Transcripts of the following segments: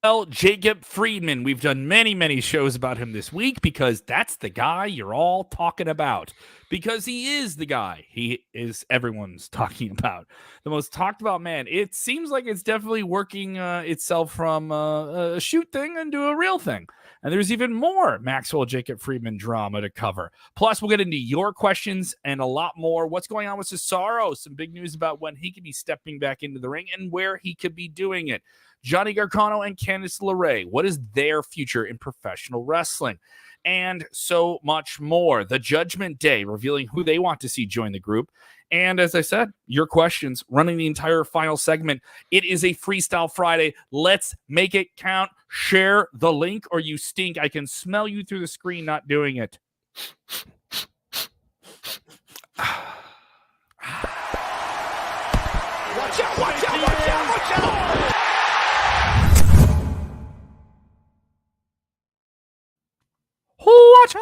Well, Jacob Friedman, we've done many shows about him this week because that's the guy you're all talking about. Because he is the guy he is everyone's talking about. The most talked about man. It seems like it's definitely working itself from a shoot thing into a real thing. And there's even more Maxwell Jacob Friedman drama to cover. Plus, we'll get into your questions and a lot more. What's going on with Cesaro? Some big news about when he could be stepping back into the ring and where he could be doing it. Johnny Gargano and Candice LeRae. What is their future in professional wrestling? And so much more. The Judgment Day, revealing who they want to see join the group. And as I said, your questions running the entire final segment. It is a Freestyle Friday. Let's make it count. Share the link or you stink. I can smell you through the screen not doing it. Watch out, watch out, watch out, watch out! Watch out!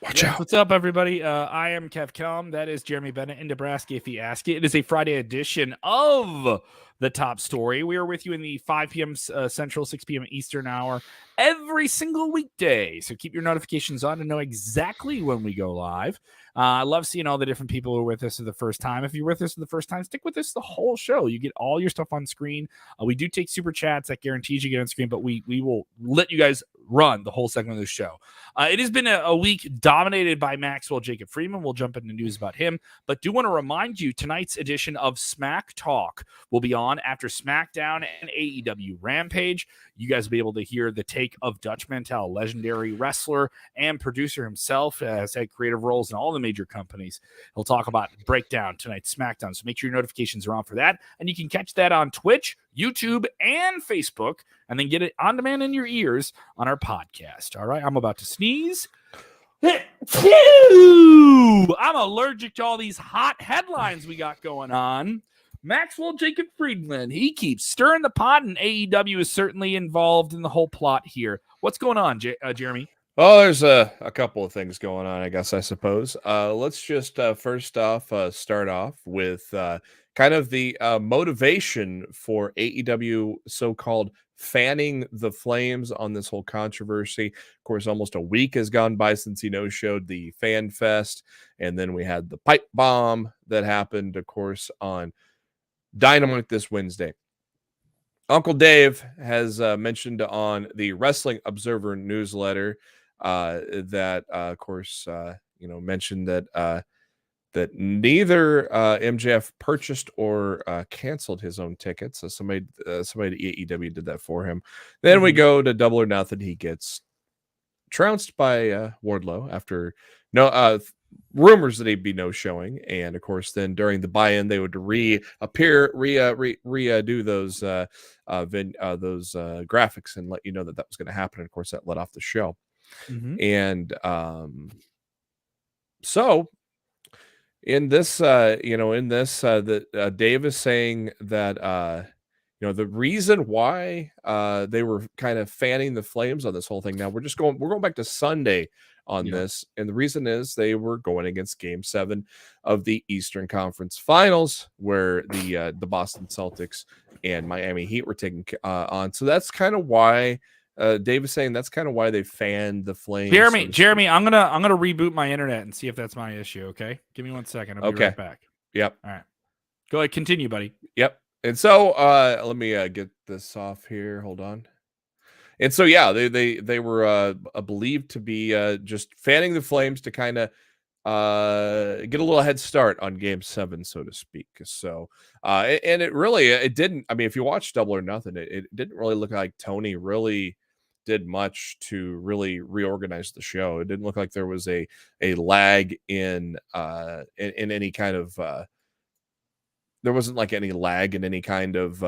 Watch out. What's up, everybody? I am Kev Kelm. That is Jeremy Bennett in Nebraska, if you ask it. It is a Friday edition of The Top Story. We are with you in the 5 p.m. Central, 6 p.m. Eastern hour every single weekday. So keep your notifications on to know exactly when we go live. I love seeing all the different people who are with us for the first time. If you're with us for the first time, stick with us the whole show. You get all your stuff on screen. We do take super chats. That guarantees you get on screen, but we will let you guys run the whole segment of the show. It has been a week dominated by Maxwell Jacob Friedman. We'll jump into news about him, but do want to remind you tonight's edition of Smack Talk will be on after SmackDown and AEW Rampage. You guys will be able to hear the take of Dutch Mantel, legendary wrestler and producer himself, has had creative roles in all the major companies. He'll talk about breakdown tonight's SmackDown, so make sure your notifications are on for that, and you can catch that on Twitch, YouTube, and Facebook, and then get it on demand in your ears on our podcast. All right, I'm about to sneeze. I'm allergic to all these hot headlines we got going on. Maxwell Jacob Friedman, he keeps stirring the pot, and AEW is certainly involved in the whole plot here. What's going on, Jeremy? Oh, there's a couple of things going on, I suppose. Let's just first off start off with kind of the motivation for AEW so-called fanning the flames on this whole controversy. Of course, almost a week has gone by since he no-showed the Fan Fest, and then we had the pipe bomb that happened, of course, on Dynamite this Wednesday. Uncle Dave has mentioned on the Wrestling Observer newsletter that, of course, mentioned that that neither MJF purchased or canceled his own tickets. So somebody at AEW did that for him. Then we go to Double or Nothing. He gets trounced by Wardlow after rumors that he'd be no showing, and of course then during the buy-in they would redo those graphics and let you know that was going to happen, and of course that let off the show. And so in this Dave is saying that the reason why they were kind of fanning the flames on this whole thing. Now we're going back to Sunday on this, and the reason is they were going against Game 7 of the Eastern Conference Finals, where the Boston Celtics and Miami Heat were taking on. So that's kind of why Dave is saying that's kind of why they fanned the flames. Jeremy, I'm gonna reboot my internet and see if that's my issue. Okay, give me 1 second. I'll be right back. Yep. All right. Go ahead. Continue, buddy. Yep. And so let me get this off here. Hold on. And so, yeah, they were believed to be just fanning the flames to kind of get a little head start on Game 7, so to speak. So, and it didn't. I mean, if you watch Double or Nothing, it didn't really look like Tony really did much to really reorganize the show. It didn't look like there was a lag in any kind of. There wasn't like any lag in any kind of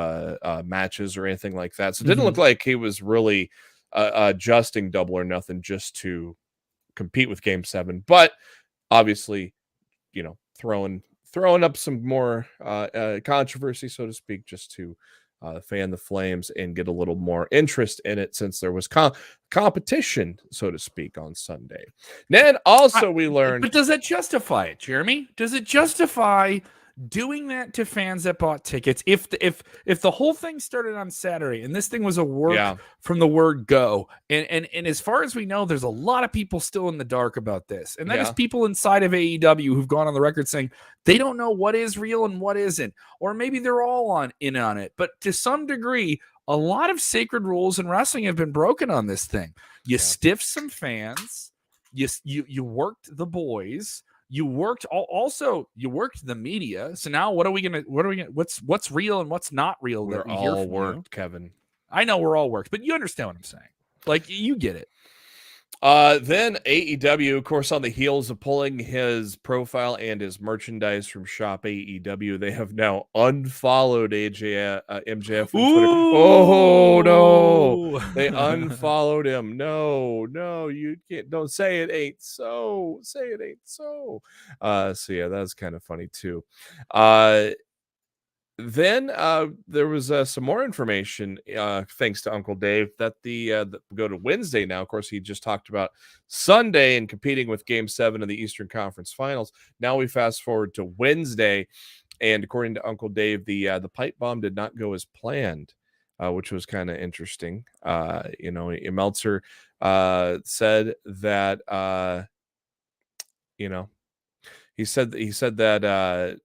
matches or anything like that. So it didn't look like he was really adjusting Double or Nothing just to compete with Game 7. But obviously, throwing up some more controversy, so to speak, just to fan the flames and get a little more interest in it, since there was competition, so to speak, on Sunday. Then also we learned... But does that justify it, Jeremy? Does it justify doing that to fans that bought tickets, if the whole thing started on Saturday and this thing was a work from the word go, and as far as we know, there's a lot of people still in the dark about this, and that is people inside of AEW who've gone on the record saying they don't know what is real and what isn't, or maybe they're all in on it. But to some degree, a lot of sacred rules in wrestling have been broken on this thing. You stiffed some fans, you worked the boys. You worked you worked the media. So now what's real and what's not real? We're all worked, Kevin. I know we're all worked, but you understand what I'm saying. Like, you get it. Then AEW, of course, on the heels of pulling his profile and his merchandise from Shop AEW, they have now unfollowed MJF from Twitter. Oh no, they unfollowed him. No, you can't. Don't say it ain't so. Say it ain't so. So yeah, that's kind of funny too. Then there was some more information, thanks to Uncle Dave, that go to Wednesday now. Of course, he just talked about Sunday and competing with Game 7 of the Eastern Conference Finals. Now we fast forward to Wednesday, and according to Uncle Dave, the Pipebomb did not go as planned, which was kind of interesting. Meltzer said that he said that.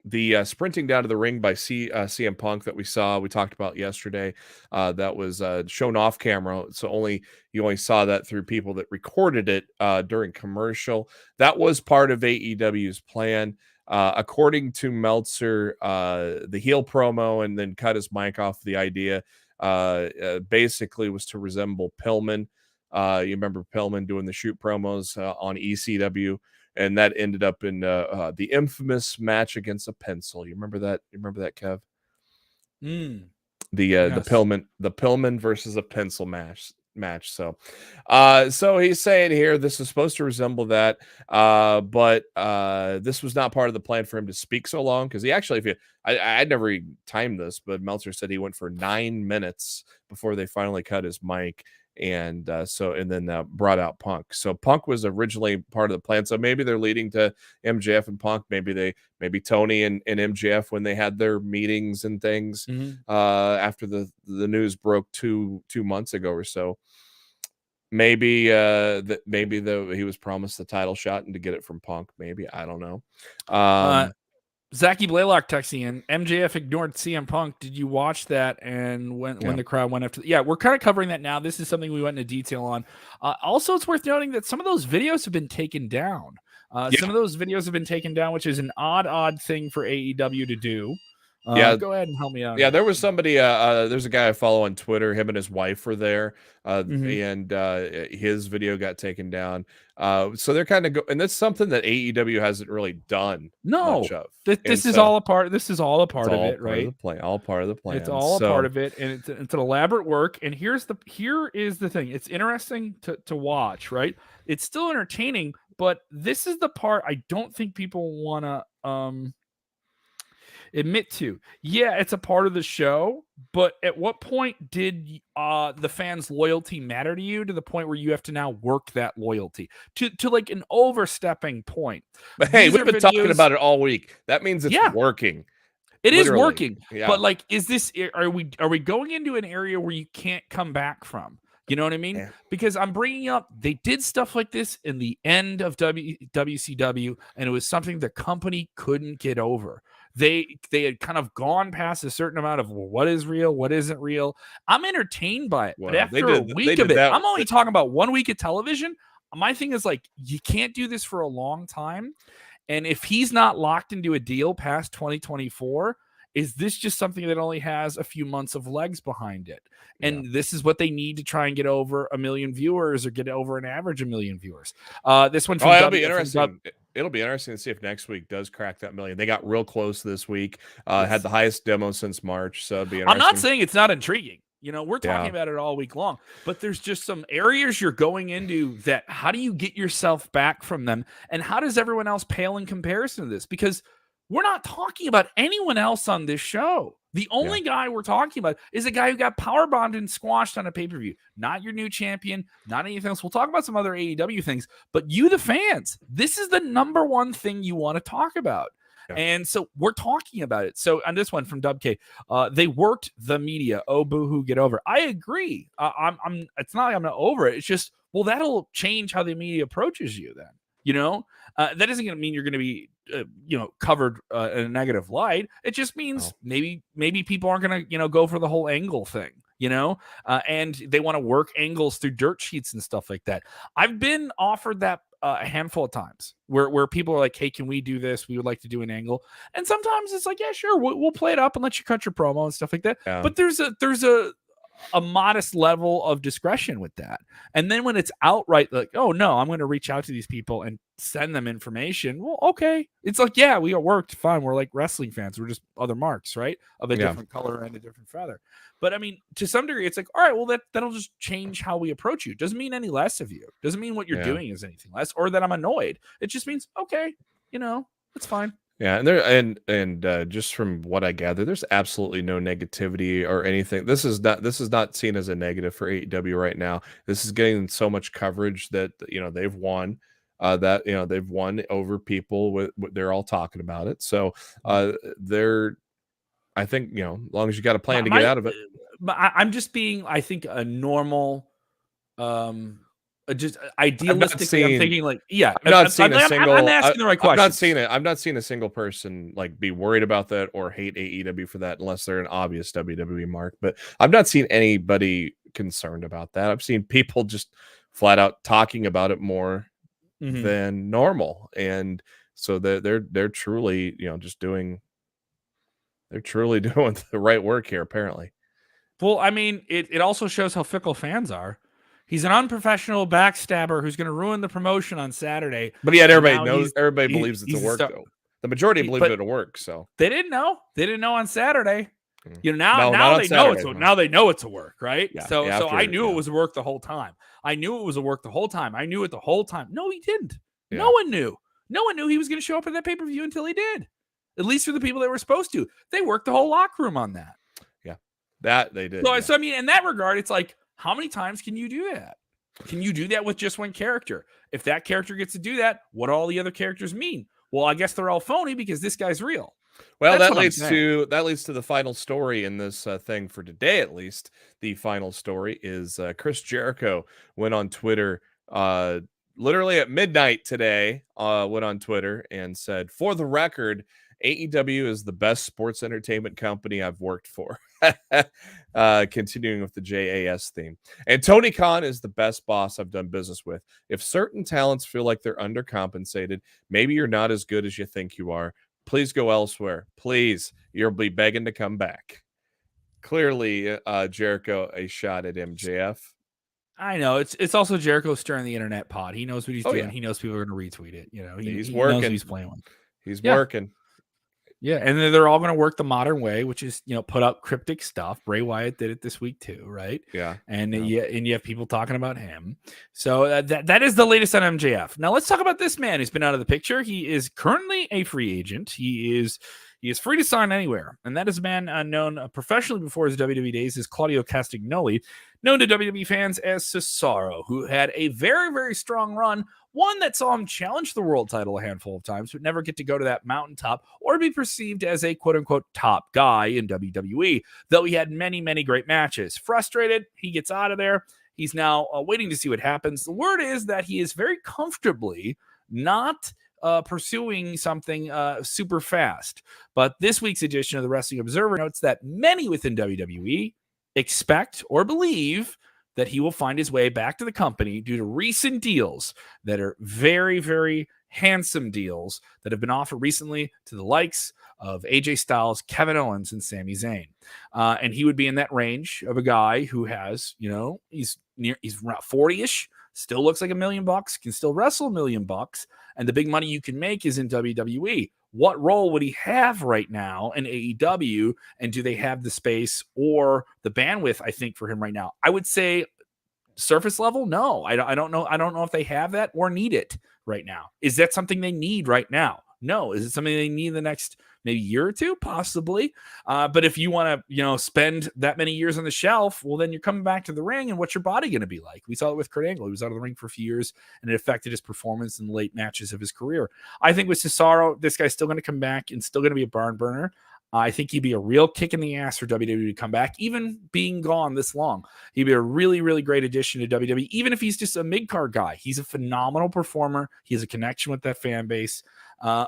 The sprinting down to the ring by CM Punk that we talked about yesterday, that was shown off camera. So you only saw that through people that recorded it during commercial. That was part of AEW's plan. According to Meltzer, the heel promo and then cut his mic off, the idea basically was to resemble Pillman. You remember Pillman doing the shoot promos on ECW. And that ended up in the infamous match against a pencil. You remember that? You remember that, Kev? The Pillman versus a pencil match. So he's saying here this is supposed to resemble that, but this was not part of the plan for him to speak so long, because he actually, I'd never timed this, but Meltzer said he went for 9 minutes before they finally cut his mic. And then brought out Punk. So Punk was originally part of the plan. So maybe they're leading to MJF and Punk. Maybe Tony and MJF, when they had their meetings and things after the news broke two months ago or so. Maybe he was promised the title shot and to get it from Punk. Maybe, I don't know. Zachy Blaylock texting in, MJF ignored CM Punk. Did you watch that? And when the crowd went after, we're kind of covering that now. This is something we went into detail on. Also, it's worth noting that some of those videos have been taken down. Some of those videos have been taken down, which is an odd thing for AEW to do. Go ahead and help me out. Yeah, there was somebody, there's a guy I follow on Twitter. Him and his wife were there, and his video got taken down. So they're kind of and that's something that AEW hasn't really done much of. This is all a part of it, right? All part of the plan. It's all a part of it, and it's an elaborate work. And here is the thing. It's interesting to watch, right? It's still entertaining, but this is the part I don't think people want to admit to. It's a part of the show, but at what point did the fans' loyalty matter to you, to the point where you have to now work that loyalty to like an overstepping point? But hey, we've been talking about it all week. That means it's working. It literally is working. But like, are we going into an area where you can't come back from? You know what I mean? Yeah. Because I'm bringing up, they did stuff like this in the end of WCW, and it was something the company couldn't get over. They had kind of gone past a certain amount of what is real, what isn't real. I'm entertained by it, but after a week of it, I'm only talking about 1 week of television. My thing is like, you can't do this for a long time. And if he's not locked into a deal past 2024, is this just something that only has a few months of legs behind it? And this is what they need to try and get over 1 million viewers, or get over an average 1 million viewers. This one, it'll be interesting. It'll be interesting to see if next week does crack that 1 million. They got real close this week. Had the highest demo since March. So it'd be interesting. I'm not saying it's not intriguing. We're talking about it all week long, but there's just some areas you're going into that, how do you get yourself back from them? And how does everyone else pale in comparison to this? Because we're not talking about anyone else on this show. The only guy we're talking about is a guy who got powerbombed and squashed on a pay-per-view. Not your new champion, not anything else. We'll talk about some other AEW things, but you, the fans, this is the number one thing you want to talk about. Yeah. And so we're talking about it. So on this one from Dub K, they worked the media. Oh, boo-hoo, get over it. I agree. It's not like I'm not over it. It's just, well, that'll change how the media approaches you then. That isn't going to mean you're going to be, covered in a negative light. It just means maybe people aren't going to, go for the whole angle thing, and they want to work angles through dirt sheets and stuff like that. I've been offered that a handful of times where people are like, hey, can we do this? We would like to do an angle. And sometimes it's like, yeah, sure. We'll play it up and let you cut your promo and stuff like that. Yeah. But there's a modest level of discretion with that. And then when it's outright like, oh no, I'm going to reach out to these people and send them information. Well, okay. It's like, yeah, we got worked fine. We're like wrestling fans. We're just other marks, right? Of a different color and a different feather. But I mean, to some degree, it's like, all right, well, that'll just change how we approach you. Doesn't mean any less of you. Doesn't mean what you're doing is anything less or that I'm annoyed. It just means, okay, it's fine. Yeah, and just from what I gather, there's absolutely no negativity or anything. This is not seen as a negative for AEW right now. This is getting so much coverage that they've won. They've won over people. They're all talking about it. So they're, I think, as long as you got a plan to get out of it. I'm just being, I think, a normal. Just idealistically, I'm thinking like, yeah, I'm not seeing a single. I'm asking the right question. I'm not seeing a single person like be worried about that or hate AEW for that, unless they're an obvious WWE mark. But I've not seen anybody concerned about that. I've seen people just flat out talking about it more than normal, and so they're truly, just doing. They're truly doing the right work here, apparently. Well, I mean, it also shows how fickle fans are. He's an unprofessional backstabber who's going to ruin the promotion on Saturday. But yet everybody believes it's a work, though. The majority believe it'll work. So they didn't know. They didn't know on Saturday. Now they know it's now they know it's a work, right? Yeah, so I knew it was a work the whole time. I knew it was a work the whole time. I knew it the whole time. No, he didn't. Yeah. No one knew. No one knew he was going to show up at that pay-per-view until he did. At least for the people that were supposed to. They worked the whole locker room on that. Yeah, that they did. So I mean, in that regard, it's like, how many times can you do that? Can you do that with just one character? If that character gets to do that, what do all the other characters mean? Well, I guess they're all phony because this guy's real. Well, that leads to the final story in this thing for today, at least. The final story is Chris Jericho went on Twitter literally at midnight today, went on Twitter and said, for the record, AEW is the best sports entertainment company I've worked for. Continuing with the JAS theme. And Tony Khan is the best boss I've done business with. If certain talents feel like they're undercompensated, maybe you're not as good as you think you are. Please go elsewhere. Please, you'll be begging to come back. Clearly, Jericho a shot at MJF. I know it's also Jericho stirring the internet pot. He knows what he's doing. Yeah. He knows people are going to retweet it. He's working. Knows he's playing one. He's working. Yeah, and then they're all going to work the modern way, which is, put up cryptic stuff. Bray Wyatt did it this week too, right? Yeah. And you have people talking about him. So that is the latest on MJF. Now let's talk about this man who's been out of the picture. He is currently a free agent. He is free to sign anywhere, and that is a man known professionally before his WWE days as Claudio Castagnoli, known to WWE fans as Cesaro, who had a very, very strong run, one that saw him challenge the world title a handful of times, but never get to go to that mountaintop or be perceived as a quote-unquote top guy in WWE, though he had many, many great matches. Frustrated, he gets out of there. He's now waiting to see what happens. The word is that he is very comfortably not pursuing something super fast. But this week's edition of the Wrestling Observer notes that many within WWE expect or believe that he will find his way back to the company due to recent deals that are very, very handsome deals that have been offered recently to the likes of AJ Styles, Kevin Owens, and Sami Zayn. And he would be in that range of a guy who has, he's around 40-ish, still looks like $1 million, can still wrestle $1 million, and the big money you can make is in WWE. What role would he have right now in AEW, and do they have the space or the bandwidth, I think, for him right now? I would say surface level, no. I don't know. I don't know if they have that or need it right now. Is that something they need right now? No. Is it something they need in the next maybe year or two? Possibly. But if you want to, spend that many years on the shelf, well, then you're coming back to the ring, and what's your body going to be like? We saw it with Kurt Angle. He was out of the ring for a few years, and it affected his performance in the late matches of his career. I think with Cesaro, this guy's still going to come back and still going to be a barn burner. I think he'd be a real kick in the ass for WWE to come back, even being gone this long. He'd be a really, really great addition to WWE, even if he's just a mid-card guy. He's a phenomenal performer. He has a connection with that fan base.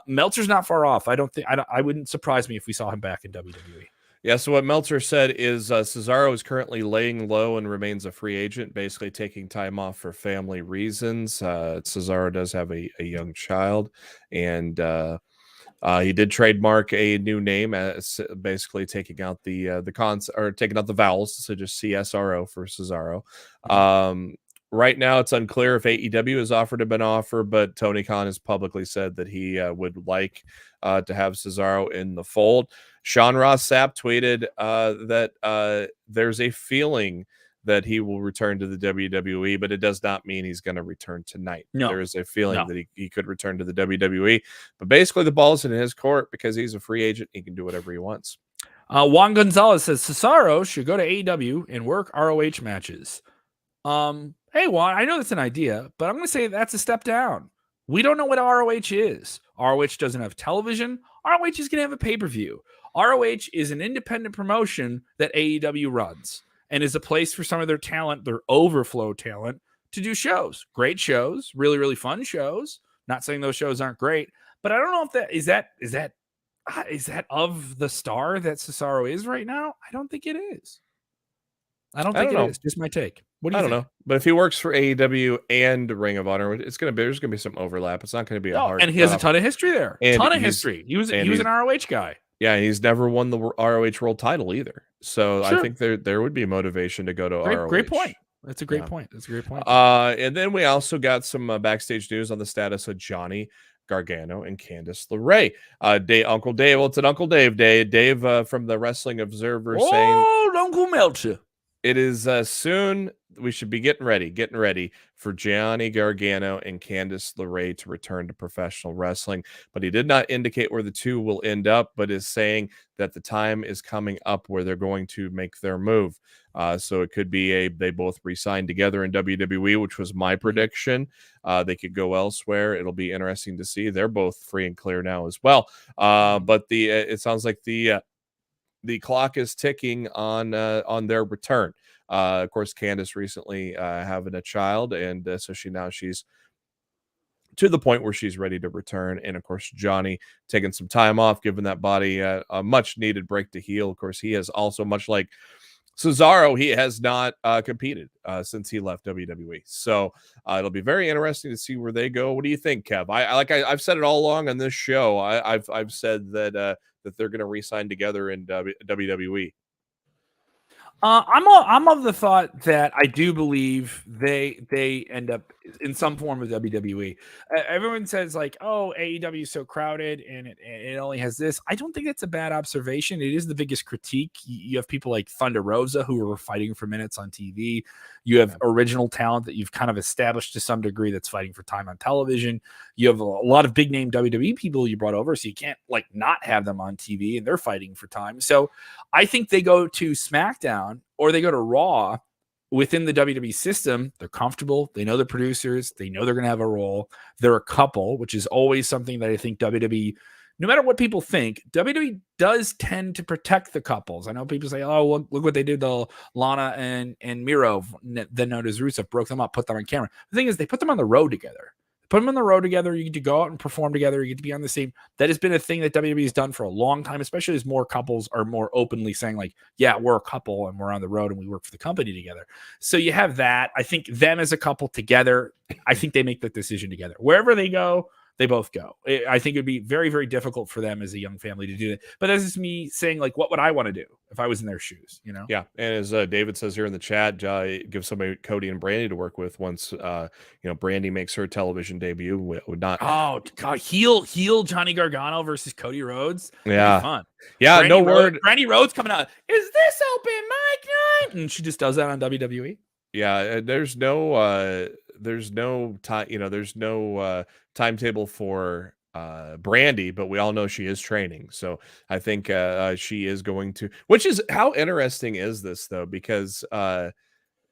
Meltzer's not far off. I wouldn't surprise me if we saw him back in WWE. Yeah, so what Meltzer said is Cesaro is currently laying low and remains a free agent, basically taking time off for family reasons. Cesaro does have a young child, and he did trademark a new name, basically taking out taking out the vowels, so just CSRO for Cesaro. Right now, it's unclear if AEW has offered him an offer, but Tony Khan has publicly said that he would like to have Cesaro in the fold. Sean Ross Sapp tweeted that there's a feeling that he will return to the WWE, but it does not mean he's going to return tonight. No. There is a feeling that he could return to the WWE, but basically the ball's in his court because he's a free agent. He can do whatever he wants. Juan Gonzalez says Cesaro should go to AEW and work ROH matches. Hey, Juan, I know that's an idea, but I'm going to say that's a step down. We don't know what ROH is. ROH doesn't have television. ROH is going to have a pay-per-view. ROH is an independent promotion that AEW runs and is a place for some of their talent, their overflow talent, to do shows. Great shows, really, really fun shows. Not saying those shows aren't great, but I don't know if that is that of the star that Cesaro is right now. I don't think it is. I don't think it is. Just my take. What do you think? I don't know. But if he works for AEW and Ring of Honor, there's going to be some overlap. It's not going to be a hard. And he has a ton of history there. Ton of history. He was an ROH guy. Yeah, and he's never won the ROH World title either. So sure. I think there would be motivation to go to ROH. Great point. That's a great point. That's a great point. And then we also got some backstage news on the status of Johnny Gargano and Candice LeRae. Uncle Dave, well, it's an Uncle Dave day. Dave from the Wrestling Observer saying, Uncle Meltzer. It is soon. We should be getting ready for Johnny Gargano and Candice LeRae to return to professional wrestling. But he did not indicate where the two will end up, but is saying that the time is coming up where they're going to make their move. So it could be they both re-sign together in WWE, which was my prediction. They could go elsewhere. It'll be interesting to see. They're both free and clear now as well. But it sounds like the clock is ticking on their return. Of course, Candice recently having a child, and so she's to the point where she's ready to return. And of course, Johnny taking some time off, giving that body a much needed break to heal. Of course, he has also, much like Cesaro, he has not competed since he left WWE. So it'll be very interesting to see where they go. What do you think, Kev? I've said it all along on this show. I've said that they're going to re-sign together in WWE. I'm of the thought that I do believe they end up in some form of WWE. Everyone says like, oh, AEW is so crowded and it only has this. I don't think that's a bad observation. It is the biggest critique. You have people like Thunder Rosa who are fighting for minutes on TV. You have original talent that you've kind of established to some degree that's fighting for time on television. You have a lot of big name WWE people you brought over, so you can't like not have them on TV, and they're fighting for time. So I think they go to SmackDown or they go to Raw within the WWE system. They're comfortable. They know the producers. They know they're going to have a role. They're a couple, which is always something that I think WWE, no matter what people think, WWE does tend to protect the couples. I know people say, oh, look what they did to Lana and Miro, then known as Rusev, broke them up, put them on camera. The thing is, they put them on the road together. Put them on the road together. You get to go out and perform together. You get to be on the same. That has been a thing that WWE has done for a long time, especially as more couples are more openly saying like, yeah, we're a couple and we're on the road and we work for the company together. So you have that. I think them as a couple together, I think they make that decision together. Wherever they go, they both go. I think it'd be very, very difficult for them as a young family to do that. But that's just me saying, like, what would I want to do if I was in their shoes, you know? Yeah. And as David says here in the chat, give somebody Cody and Brandy to work with once, Brandy makes her television debut. Would not. Oh, God. Heel Johnny Gargano versus Cody Rhodes. Yeah. Fun. Yeah. Brandy no word. Brandy Rhodes coming out. Is this open mic night? And she just does that on WWE. Yeah. There's no time, there's no timetable for Brandy, but we all know she is training. So I think she is going to, which is how interesting is this though, because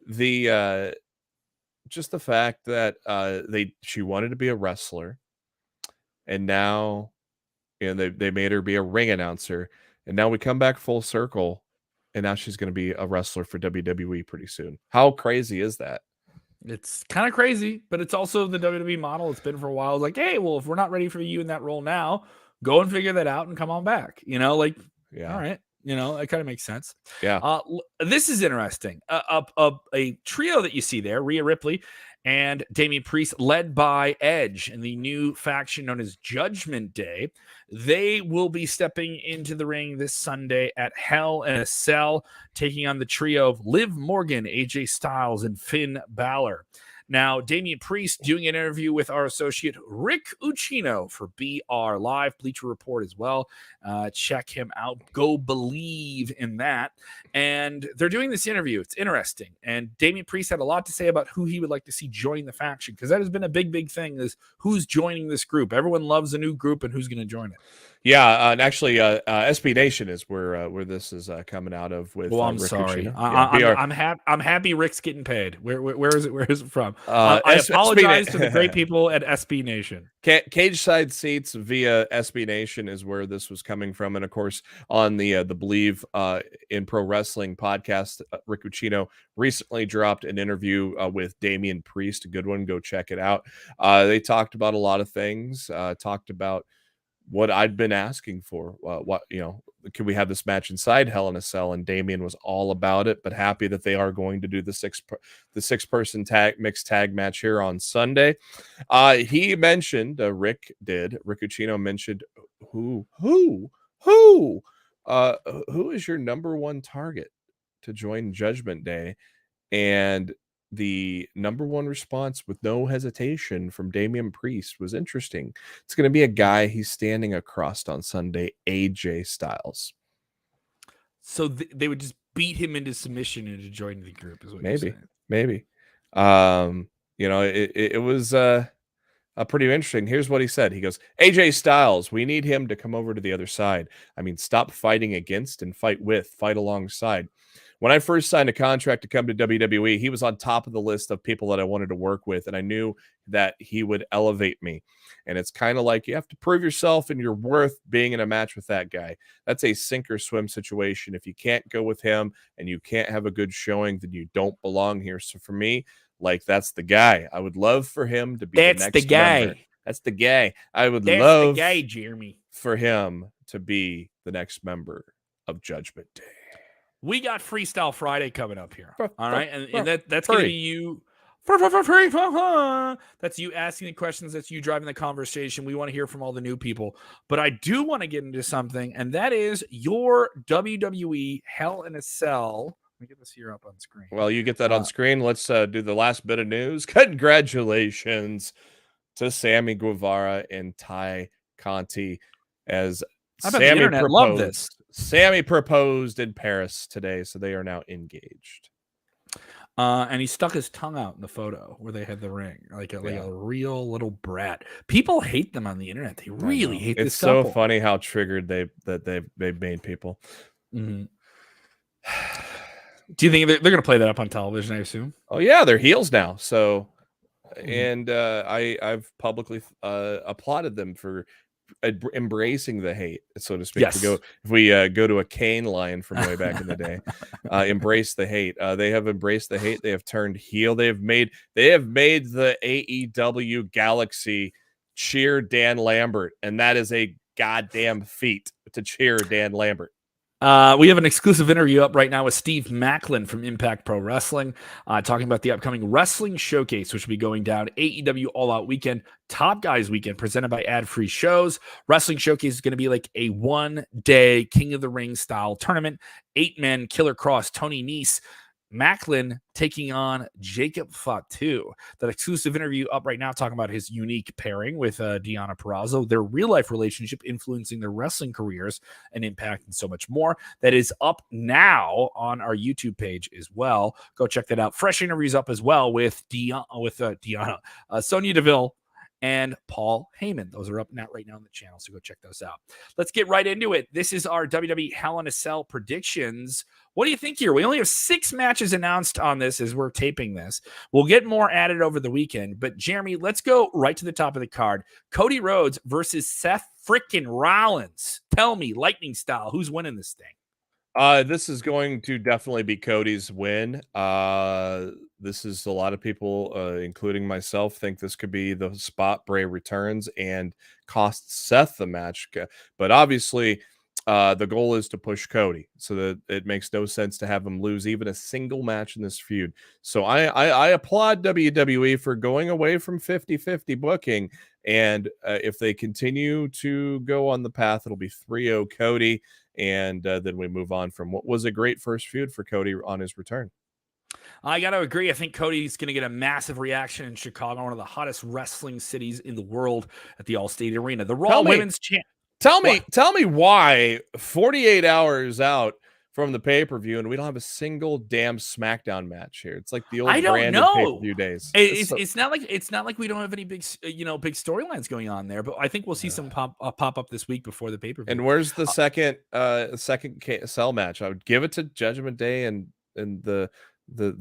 the just the fact that she wanted to be a wrestler, and now they made her be a ring announcer, and now we come back full circle, and now she's going to be a wrestler for WWE pretty soon. How crazy is that? It's kind of crazy, but it's also the WWE model. It's been for a while. It's like, hey, well, if we're not ready for you in that role now, go and figure that out and come on back. All right. It kind of makes sense. Yeah. This is interesting. A trio that you see there, Rhea Ripley and Damian Priest, led by Edge and the new faction known as Judgment Day. They will be stepping into the ring this Sunday at Hell in a Cell, taking on the trio of Liv Morgan, AJ Styles, and Finn Balor. Now, Damian Priest doing an interview with our associate Rick Ucchino for BR Live, Bleacher Report as well. Check him out. Go believe in that. And they're doing this interview. It's interesting. And Damian Priest had a lot to say about who he would like to see join the faction, because that has been a big, big thing, is who's joining this group. Everyone loves a new group, and who's going to join it. Yeah, and actually, SB Nation is where this is coming out of. With I'm Rick sorry, Ucchino. I'm happy Rick's getting paid. Where is it from? I apologize to the great people at SB Nation. Cage Side Seats via SB Nation is where this was coming from, and of course on the Believe in Pro Wrestling podcast, Rick Ucchino recently dropped an interview with Damian Priest. A good one. Go check it out. They talked about a lot of things. Talked about what I'd been asking for. Can we have this match inside Hell in a Cell? And Damian was all about it, but happy that they are going to do the six-person mixed tag match here on Sunday. He mentioned, Rick Ucchino mentioned who is your number one target to join Judgment Day? And the number one response with no hesitation from Damian Priest was interesting. It's going to be a guy he's standing across on Sunday, AJ Styles. So they would just beat him into submission and to join the group, is what you're saying. Maybe. It was pretty interesting. Here's what he said. He goes, AJ Styles, we need him to come over to the other side. I mean, stop fighting against and fight alongside. When I first signed a contract to come to WWE, he was on top of the list of people that I wanted to work with, and I knew that he would elevate me. And it's kind of like you have to prove yourself and your worth being in a match with that guy. That's a sink or swim situation. If you can't go with him and you can't have a good showing, then you don't belong here. So for me, that's the guy. I would love for him to be the next member. That's the guy. I would love Jeremy, for him to be the next member of Judgment Day. We got Freestyle Friday coming up here. All right. And that's going to be you. That's you asking the questions. That's you driving the conversation. We want to hear from all the new people. But I do want to get into something, and that is your WWE Hell in a Cell. Let me get this here up on screen. Well, you get that on screen. Let's do the last bit of news. Congratulations to Sammy Guevara and Ty Conti, as I bet the internet loved this. Sammy proposed in Paris today, so they are now engaged. And he stuck his tongue out in the photo where they had the ring, like a real little brat. People hate them on the internet. They really hate this couple. It's so funny how triggered they've made people. Mm-hmm. Do you think they're going to play that up on television, I assume? Oh, yeah, they're heels now. So, and I've publicly applauded them for embracing the hate, so to speak. Yes. If we go to a Kane line from way back in the day, embrace the hate. They have embraced the hate. They have turned heel. They have made the AEW Galaxy cheer Dan Lambert, and that is a goddamn feat to cheer Dan Lambert. We have an exclusive interview up right now with Steve Macklin from Impact Pro Wrestling, talking about the upcoming Wrestling Showcase, which will be going down AEW All Out Weekend, Top Guys Weekend, presented by Ad Free Shows. Wrestling Showcase is going to be like a one-day King of the Ring style tournament. 8-man Killer Cross, Tony Nese, Macklin taking on Jacob Fatu. That exclusive interview up right now, talking about his unique pairing with Deonna Purrazzo, their real-life relationship influencing their wrestling careers and Impact, and so much more. That is up now on our YouTube page as well. Go check that out. Fresh interviews up as well with Deonna, Sonya Deville, and Paul Heyman. Those are up now right now on the channel, so go check those out. Let's get right into it. This is our WWE Hell in a Cell predictions. What do you think here? We only have 6 matches announced on this as we're taping this. We'll get more added over the weekend. But Jeremy, let's go right to the top of the card. Cody Rhodes versus Seth frickin' Rollins. Tell me, lightning style, who's winning this thing? This is going to definitely be Cody's win. This is a lot of people, including myself, think this could be the spot Bray returns and costs Seth the match. But obviously, the goal is to push Cody, so that it makes no sense to have him lose even a single match in this feud. So I applaud WWE for going away from 50-50 booking. And if they continue to go on the path, it'll be 3-0 Cody. And then we move on from what was a great first feud for Cody on his return. I got to agree. I think Cody's going to get a massive reaction in Chicago, one of the hottest wrestling cities in the world, at the Allstate Arena. The Raw Women's Champ. Tell me why 48 hours out from the pay-per-view and we don't have a single damn SmackDown match here. It's like the old branded pay-per-view days. It's not like we don't have any big storylines going on there, but I think we'll see some pop up this week before the pay-per-view. And where's the second cell match? I would give it to Judgment Day and the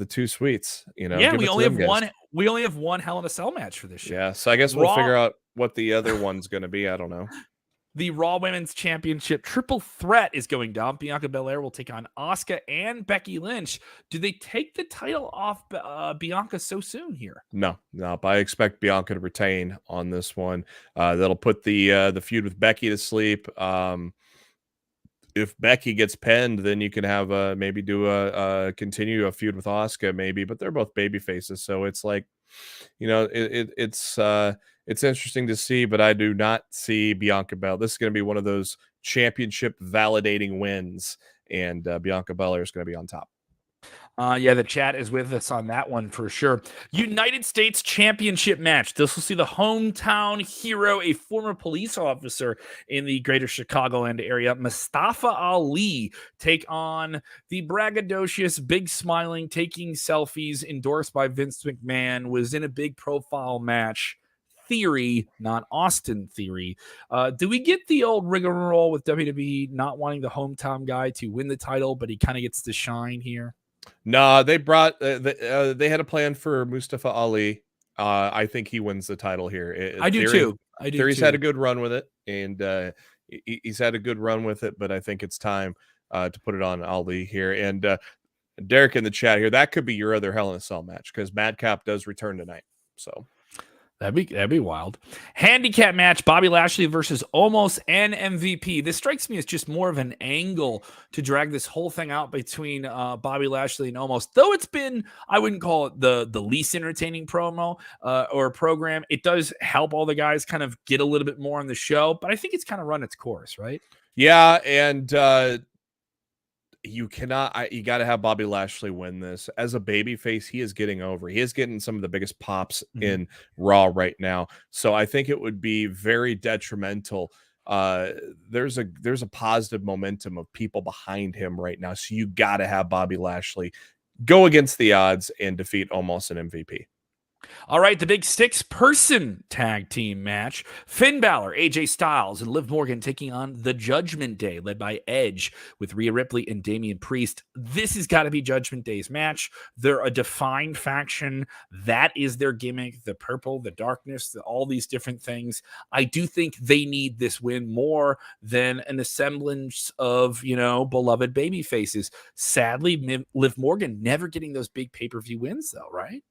two sweets. Yeah, we only have one. We only have one Hell in a Cell match for this show. Yeah, so I guess we'll figure out what the other one's going to be. I don't know. The Raw Women's Championship triple threat is going down. Bianca Belair will take on Asuka and Becky Lynch. Do they take the title off Bianca so soon here? No. But I expect Bianca to retain on this one. That'll put the feud with Becky to sleep. If Becky gets pinned, then you can have maybe do continue a feud with Asuka, maybe. But they're both baby faces, so it's like, it's interesting to see, but I do not see Bianca Belair. This is going to be one of those championship validating wins, and Bianca Belair is going to be on top. Yeah, the chat is with us on that one for sure. United States Championship match. This will see the hometown hero, a former police officer in the greater Chicagoland area, Mustafa Ali, take on the braggadocious, big smiling, taking selfies, endorsed by Vince McMahon, was in a big profile match. Theory, not Austin Theory. Do we get the old rigmarole with WWE not wanting the hometown guy to win the title, but he kind of gets to shine here? No, they brought they had a plan for Mustafa Ali. I think he wins the title here. I do too. Theory's had a good run with it, and he's had a good run with it, but I think it's time to put it on Ali here. And Derek in the chat here, that could be your other Hell in a Cell match because Madcap does return tonight. So that'd be wild. Handicap match, Bobby Lashley versus Omos and MVP. This strikes me as just more of an angle to drag this whole thing out between Bobby Lashley and Omos. Though it's been, I wouldn't call it the least entertaining promo or program. It does help all the guys kind of get a little bit more on the show, but I think it's kind of run its course, right? Yeah, and you got to have Bobby Lashley win this. As a babyface, he is getting over. He is getting some of the biggest pops in Raw right now. So I think it would be very detrimental. There's a positive momentum of people behind him right now. So you got to have Bobby Lashley go against the odds and defeat Omos and MVP. All right, the big 6-person tag team match. Finn Balor, AJ Styles, and Liv Morgan taking on the Judgment Day, led by Edge with Rhea Ripley and Damian Priest. This has got to be Judgment Day's match. They're a defined faction. That is their gimmick, the purple, the darkness, all these different things. I do think they need this win more than an assemblage of, beloved baby faces. Sadly, Liv Morgan never getting those big pay-per-view wins, though, right?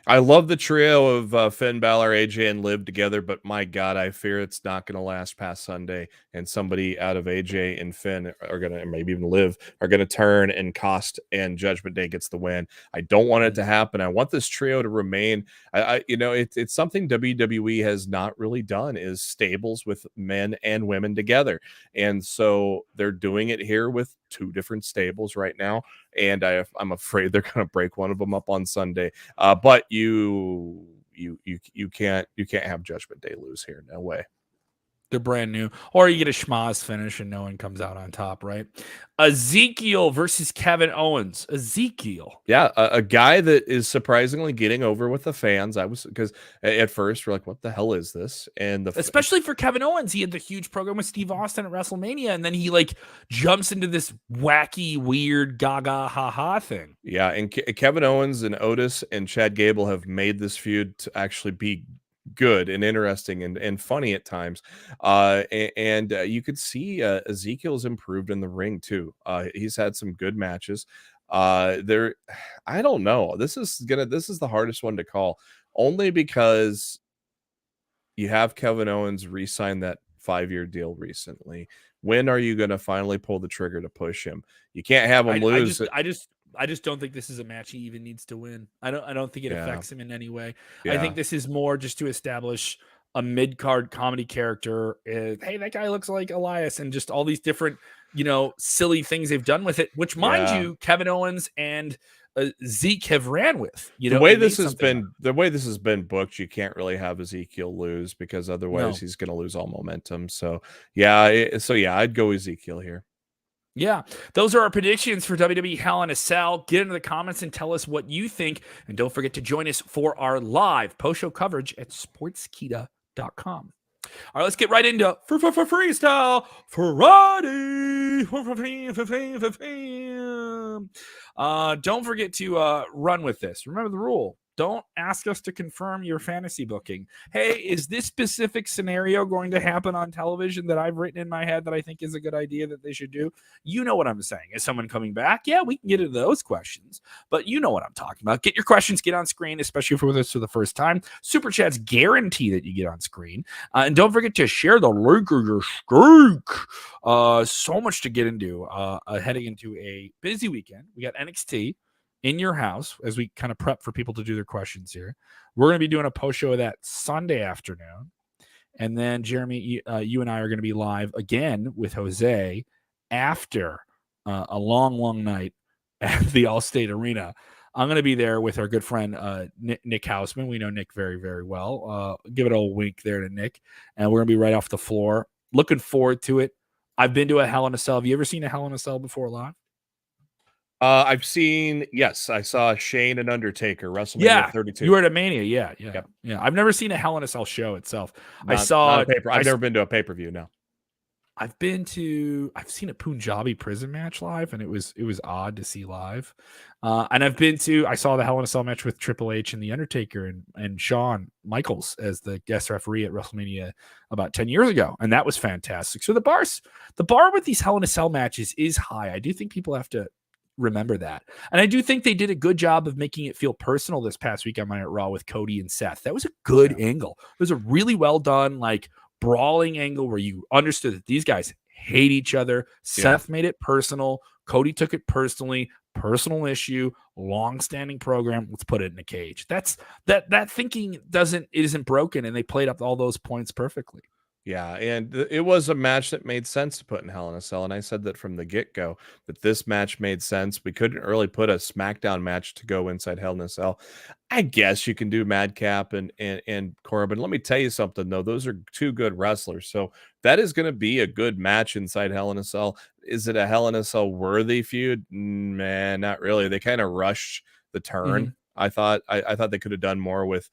I love the trio of Finn Balor, AJ, and Liv together, but my God, I fear it's not going to last past Sunday, and somebody out of AJ and Finn are going to, maybe even Liv, are going to turn and cost, and Judgment Day gets the win. I don't want it to happen. I want this trio to remain. It's something WWE has not really done, is stables with men and women together, and so they're doing it here with 2 different stables right now, and I'm afraid they're going to break one of them up on Sunday. But you can't have Judgment Day lose here. No way. They're brand new. Or you get a schmaz finish and no one comes out on top, right? Ezekiel versus Kevin Owens. Ezekiel. Yeah, a guy that is surprisingly getting over with the fans. Because at first we're like, what the hell is this? And especially for Kevin Owens, he had the huge program with Steve Austin at WrestleMania, and then he like jumps into this wacky, weird gaga ha thing. Yeah, and Kevin Owens and Otis and Chad Gable have made this feud to actually be good and interesting and funny at times. You could see Ezekiel's improved in the ring too. He's had some good matches. I don't know. This is the hardest one to call, only because you have Kevin Owens re-sign that 5-year deal recently. When are you going to finally pull the trigger to push him? You can't have him lose. I just don't think this is a match he even needs to win. I don't think it affects him in any way. Yeah. I think this is more just to establish a mid-card comedy character. Hey, that guy looks like Elias, and just all these different, silly things they've done with it, which mind you, Kevin Owens and Zeke have ran with. The way this has been booked, you can't really have Ezekiel lose, because otherwise he's going to lose all momentum. So I'd go Ezekiel here. Yeah, those are our predictions for WWE Hell in a Cell. Get into the comments and tell us what you think. And don't forget to join us for our live post-show coverage at sportskita.com. All right, let's get right into Freestyle Friday. Don't forget to run with this. Remember the rule. Don't ask us to confirm your fantasy booking. Hey, is this specific scenario going to happen on television that I've written in my head that I think is a good idea that they should do? You know what I'm saying. Is someone coming back? Yeah, we can get into those questions, but you know what I'm talking about. Get your questions, get on screen, especially if you're with us for the first time. Super Chats guarantee that you get on screen. And don't forget to share the link of your streak. So much to get into heading into a busy weekend. We got NXT in your house as we kind of prep for people to do their questions here. We're going to be doing a post show of that Sunday afternoon. And then Jeremy, you and I are going to be live again with Jose after a long night at the Allstate Arena. I'm going to be there with our good friend, Nick Hausman. We know Nick very, very well. Give it a wink there to Nick. And we're going to be right off the floor. Looking forward to it. I've been to a Hell in a Cell. Have you ever seen a Hell in a Cell before live? I saw Shane and Undertaker WrestleMania 32. You were at a Mania, yeah. I've never seen a Hell in a Cell show itself. I've never been to a pay-per-view. No, I've seen a Punjabi prison match live, and it was odd to see live. And I saw the Hell in a Cell match with Triple H and the Undertaker and Shawn Michaels as the guest referee at WrestleMania about 10 years ago, and that was fantastic. So the bar with these Hell in a Cell matches is high. I do think people have to remember that. And I do think they did a good job of making it feel personal this past week on Monday Night Raw with Cody and Seth. That was a good angle. It was a really well done, like, brawling angle where you understood that these guys hate each other. Seth made it personal. Cody took it personally. Personal issue, long-standing program. Let's put it in a cage. That thinking isn't broken, and they played up all those points perfectly. Yeah, and it was a match that made sense to put in Hell in a Cell, and I said that from the get-go, that this match made sense. We couldn't really put a SmackDown match to go inside Hell in a Cell. I guess you can do Madcap and Corbin. Let me tell you something, though. Those are two good wrestlers, so that is going to be a good match inside Hell in a Cell. Is it a Hell in a Cell worthy feud? Man, not really. They kind of rushed the turn. Mm-hmm. I thought they could have done more with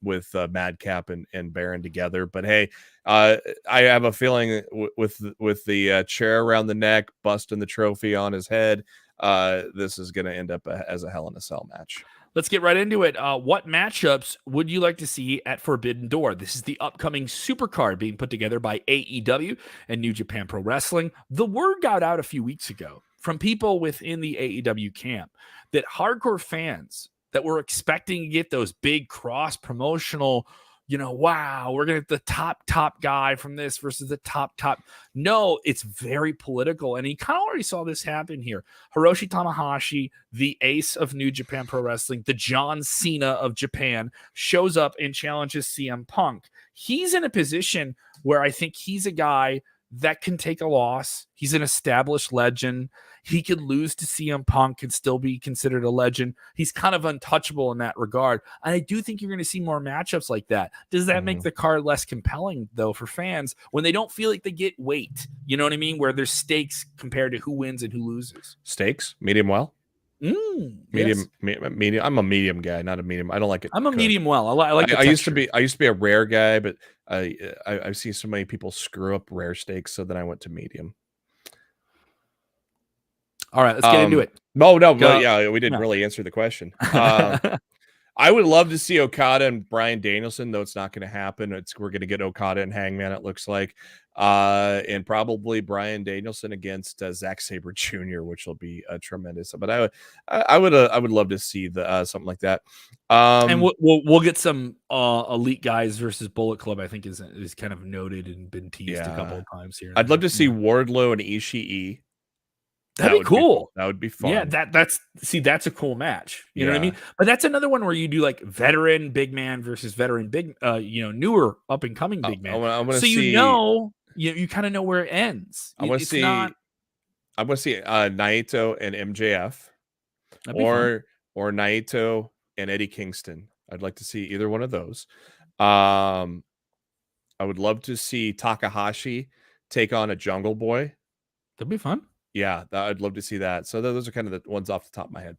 Madcap and Baron together, but hey, I have a feeling with the chair around the neck, busting the trophy on his head, this is going to end up as a Hell in a Cell match. Let's get right into it. What matchups would you like to see at Forbidden Door? This is the upcoming supercard being put together by AEW and New Japan Pro Wrestling. The word got out a few weeks ago from people within the AEW camp that hardcore fans that were expecting to get those big cross promotional, wow, we're going to get the top guy from this versus the top. No, it's very political. And he kind of already saw this happen here. Hiroshi Tanahashi, the ace of New Japan Pro Wrestling, the John Cena of Japan, shows up and challenges CM Punk. He's in a position where I think he's a guy that can take a loss. He's an established legend. He could lose to CM Punk and still be considered a legend. He's kind of untouchable in that regard. And I do think you're going to see more matchups like that. Does that make the card less compelling, though, for fans when they don't feel like they get weight? You know what I mean? Where there's stakes compared to who wins and who loses. Stakes? Medium well? Medium. Yes. Medium. I'm a medium guy, not a medium. I don't like it. I'm a medium well. I like. I used to be a rare guy, but I see so many people screw up rare steaks, so then I went to medium. All right, let's get into it. No, yeah, we didn't really answer the question. I would love to see Okada and Bryan Danielson, though it's not going to happen. We're going to get Okada and Hangman, it looks like, and probably Bryan Danielson against Zack Sabre Jr., which will be tremendous. But I would love to see something like that. And we'll get some elite guys versus Bullet Club. I think is kind of noted and been teased a couple of times here. I'd love to see Wardlow and Ishii. That'd be cool. That would be fun. Yeah, that's a cool match. You know what I mean? But that's another one where you do like veteran big man versus veteran big, newer up and coming big man. So you kind of know where it ends. I want to see Naito and MJF, or Naito and Eddie Kingston. I'd like to see either one of those. I would love to see Takahashi take on a Jungle Boy. That'd be fun. Yeah, I'd love to see that. So those are kind of the ones off the top of my head.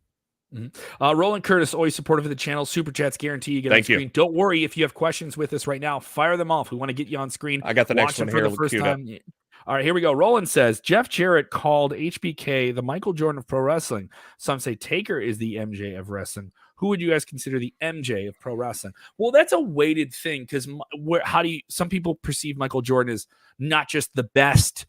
Roland Curtis, always supportive of the channel. Super chats guarantee you get on screen. Don't worry if you have questions with us right now. Fire them off. We want to get you on screen. I got the next one here for the first time. All right, here we go. Roland says Jeff Jarrett called HBK the Michael Jordan of pro wrestling. Some say Taker is the MJ of wrestling. Who would you guys consider the MJ of pro wrestling? Well, that's a weighted thing because some people perceive Michael Jordan as not just the best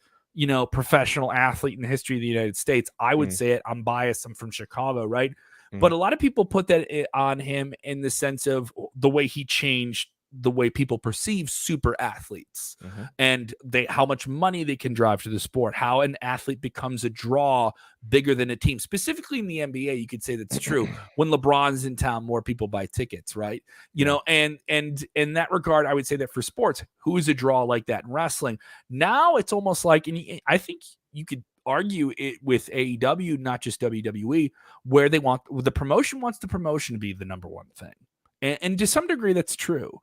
professional athlete in the history of the United States. I would say it. I'm biased. I'm from Chicago, right? But a lot of people put that on him in the sense of the way he changed the way people perceive super athletes and how much money they can drive to the sport, how an athlete becomes a draw bigger than a team. Specifically in the NBA, you could say that's true. When LeBron's in town, more people buy tickets, right? And in that regard, I would say that for sports, who is a draw like that in wrestling? Now it's almost like, and I think you could argue it with AEW, not just WWE, where the promotion wants the promotion to be the number one thing. And to some degree, that's true.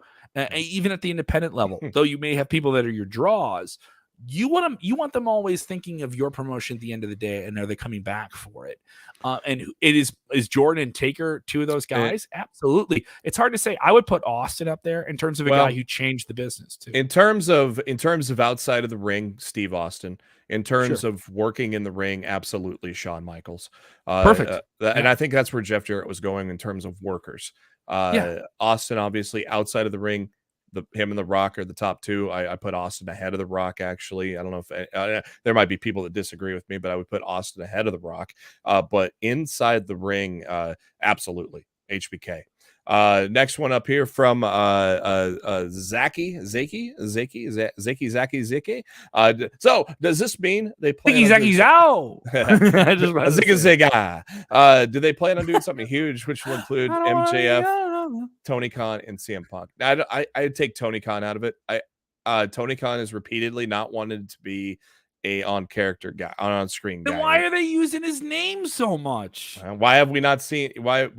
Even at the independent level, though you may have people that are your draws, you want them always thinking of your promotion at the end of the day, and are they coming back for it? And it is Jordan and Taker two of those guys? Absolutely. It's hard to say. I would put Austin up there in terms of a guy who changed the business too. In terms of outside of the ring, Steve Austin. In terms of working in the ring, absolutely Shawn Michaels. Perfect. And I think that's where Jeff Jarrett was going in terms of workers. Austin, obviously, outside of the ring, him and The Rock are the top two. I put Austin ahead of The Rock, actually. I don't know if there might be people that disagree with me, but I would put Austin ahead of The Rock. But inside the ring, absolutely, HBK. Next one up here from Zaki. So does this mean they plan Zaki Zao? Do they plan on doing something huge, which will include MJF, Tony Khan, and CM Punk? I'd take Tony Khan out of it. Tony Khan has repeatedly not wanted to be a on-character guy, on-screen guy. Then why are they using his name so much? Why we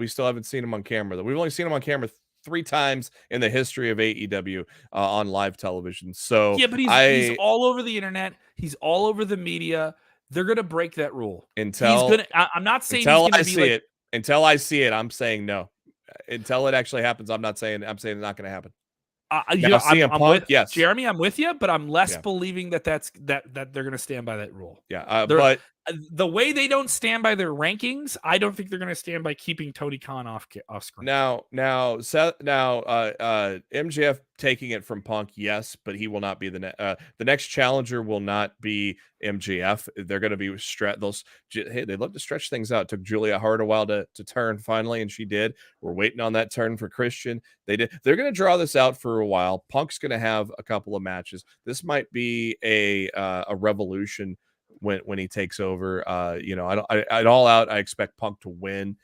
still haven't seen him on camera? We've only seen him on camera 3 times in the history of AEW on live television. So yeah, but he's all over the internet. He's all over the media. They're gonna break that rule. I'm not saying until I see it. I'm saying no. Until it actually happens, I'm saying it's not gonna happen. I'm with Jeremy. I'm with you, but I'm less believing that they're going to stand by that rule. But the way they don't stand by their rankings, I don't think they're going to stand by keeping Tony Khan off screen. Now, MJF taking it from Punk, yes, but he will not be the next challenger. Will not be MJF. They're going to be they love to stretch things out. It took Julia Hart a while to turn finally, and she did. We're waiting on that turn for Christian. They did. They're going to draw this out for a while. Punk's going to have a couple of matches. This might be a revolution when he takes over. At All Out, I expect Punk to win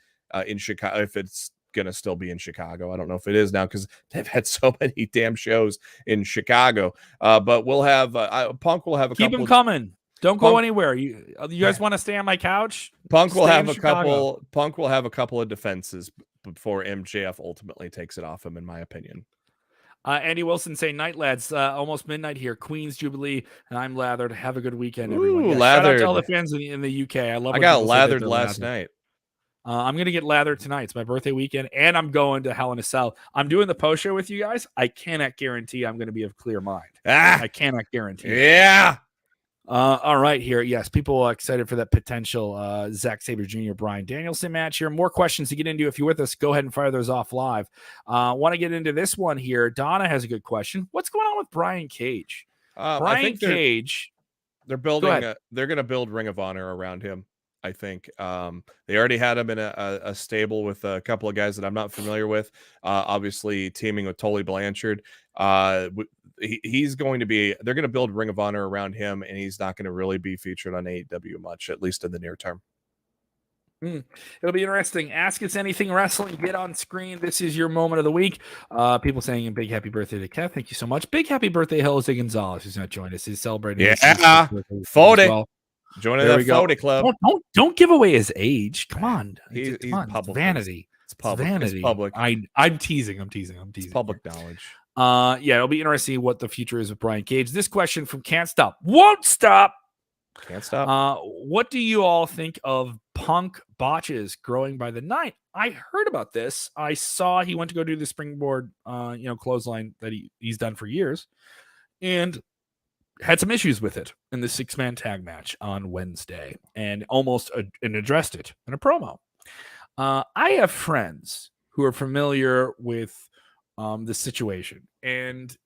in Chicago. If it's gonna still be in Chicago. I don't know if it is now because they've had so many damn shows in Chicago. But we'll have Punk will have a Keep couple. them coming. Don't go Punk, anywhere. You guys want to stay on my couch? Punk will Stay have in a Chicago. couple. Punk will have a couple of defenses before MJF ultimately takes it off him, in my opinion. Andy Wilson saying, "Night lads, almost midnight here. Queen's Jubilee, and I'm lathered. Have a good weekend, everyone." Yeah, shout out to all the fans in the UK. I love. I got lathered last night. I'm gonna get lathered tonight. It's my birthday weekend, and I'm going to Hell in a Cell. I'm doing the post show with you guys. I cannot guarantee I'm going to be of clear mind. I cannot guarantee. Yeah. All right, here. Yes, people are excited for that potential Zack Sabre Jr. Bryan Danielson match here. More questions to get into. If you're with us, go ahead and fire those off live. Want to get into this one here. Donna has a good question. What's going on with Brian Cage? Brian Cage. They're building. They're going to build Ring of Honor around him. I think they already had him in a stable with a couple of guys that I'm not familiar with. Obviously, teaming with Tully Blanchard. He's going to be. They're going to build Ring of Honor around him, and he's not going to really be featured on AEW much, at least in the near term. It'll be interesting. Ask us anything wrestling. Get on screen. This is your moment of the week. People saying a big happy birthday to Kev. Thank you so much. Big happy birthday, Jose Gonzalez, who's not joined us. He's celebrating. Yeah, 40. Well. Joining that 40 club. Don't give away his age. Come on. He's it's vanity. It's public. Vanity. It's public. I'm teasing. It's public knowledge. Yeah, it'll be interesting what the future is with Brian Cage. This question from Can't Stop. Won't stop. Can't stop. What do you all think of Punk botches growing by the night? I heard about this. I saw he went to go do the springboard clothesline that he's done for years. And had some issues with it in the 6-man tag match on Wednesday and almost addressed it in a promo. I have friends who are familiar with the situation, and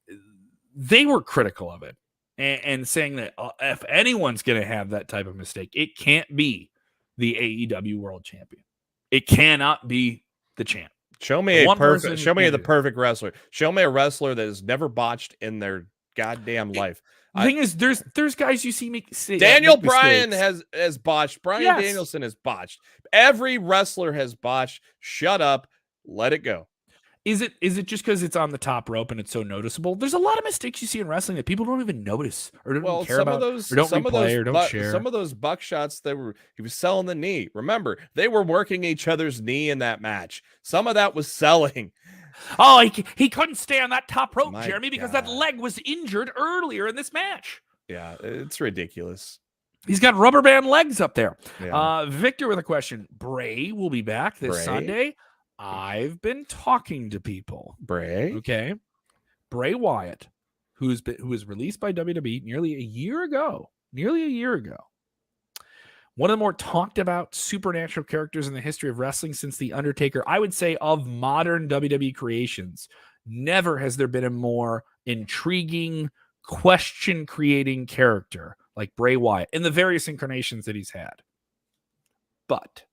they were critical of it and saying that if anyone's going to have that type of mistake, it can't be the AEW World Champion. It cannot be the champ. Show me the perfect wrestler. Show me a wrestler that has never botched in their goddamn life. The thing is, there's guys you see make Daniel Bryan has botched. Bryan Danielson has botched. Every wrestler has botched. Shut up. Let it go. Is it just because it's on the top rope and it's so noticeable? There's a lot of mistakes you see in wrestling that people don't even notice or don't care about, or don't replay or don't share. Some of those buckshots he was selling the knee. Remember, they were working each other's knee in that match. Some of that was selling. Oh, he couldn't stay on that top rope, Jeremy, because that leg was injured earlier in this match. Yeah, it's ridiculous. He's got rubber band legs up there. Yeah. Victor with a question. Bray will be back this Sunday. I've been talking to people. Bray? Okay. Bray Wyatt, who was released by WWE nearly a year ago. One of the more talked about supernatural characters in the history of wrestling since The Undertaker. I would say of modern WWE creations, never has there been a more intriguing, question-creating character like Bray Wyatt in the various incarnations that he's had. But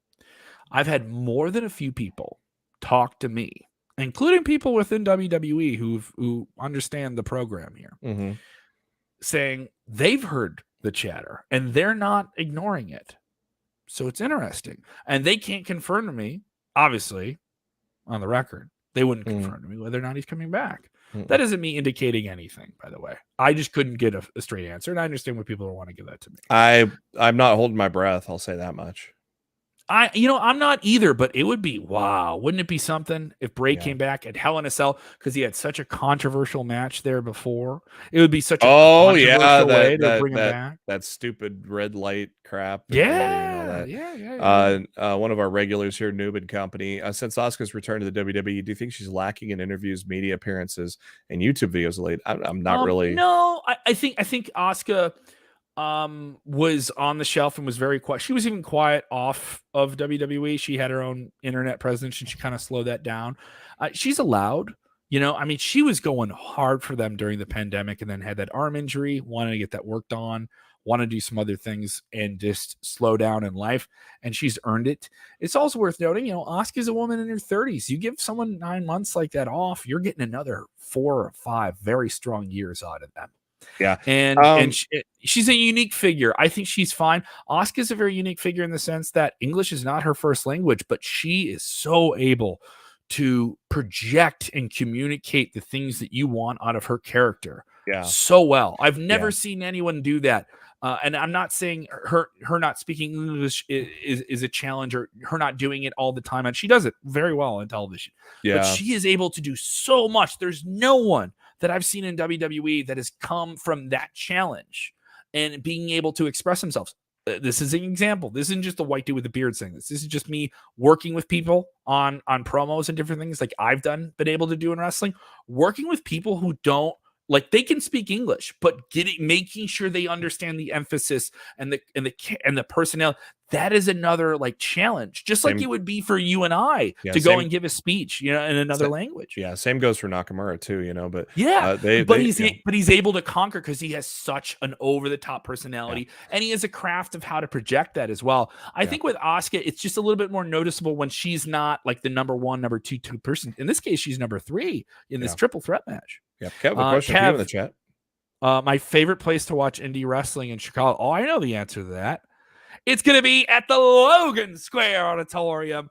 I've had more than a few people talk to me, including people within WWE who understand the program here, saying they've heard the chatter and they're not ignoring it. So it's interesting. And they can't confirm to me, obviously, on the record, they wouldn't confirm to me whether or not he's coming back. That isn't me indicating anything, by the way. I just couldn't get a straight answer, and I understand what people don't want to give that to me. I'm not holding my breath, I'll say that much. I'm not either, but it would be, wow, wouldn't it be something if Bray came back at Hell in a Cell because he had such a controversial match there before? It would be such a controversial way to bring him back. That stupid red light crap. Yeah. One of our regulars here, Noob and Company, since Asuka's return to the WWE, do you think she's lacking in interviews, media appearances, and YouTube videos late? I'm not really. No, I think Asuka was on the shelf and was very quiet. She was even quiet off of WWE. She had her own internet presence and she kind of slowed that down. She's allowed, she was going hard for them during the pandemic and then had that arm injury, wanted to get that worked on, want to do some other things and just slow down in life. And she's earned it. It's also worth noting, Asuka's a woman in her 30s. You give someone 9 months like that off, you're getting another 4 or 5 very strong years out of them. Yeah. And she's a unique figure. I think she's fine. Asuka's a very unique figure in the sense that English is not her first language, but she is so able to project and communicate the things that you want out of her character Yeah. so well. I've never seen anyone do that. And I'm not saying her not speaking English is a challenge, or her not doing it all the time. And she does it very well on television. Yeah. But she is able to do so much. There's no one that I've seen in WWE that has come from that challenge and being able to express themselves. This is an example. This isn't just a white dude with a beard saying this. This is just me working with people on promos and different things like I've been able to do in wrestling, working with people who don't, like, they can speak English, but making sure they understand the emphasis and the personnel. That is another like challenge, just like it would be for you and I to go and give a speech, in another language. Yeah, same goes for Nakamura too, but he's able to conquer because he has such an over the top personality, and he has a craft of how to project that as well. I think with Asuka, it's just a little bit more noticeable when she's not like the number one, number two person. In this case, she's number 3 in this triple threat match. Yeah, Kev, a question for you in the chat. My favorite place to watch indie wrestling in Chicago. Oh, I know the answer to that. It's going to be at the Logan Square Auditorium,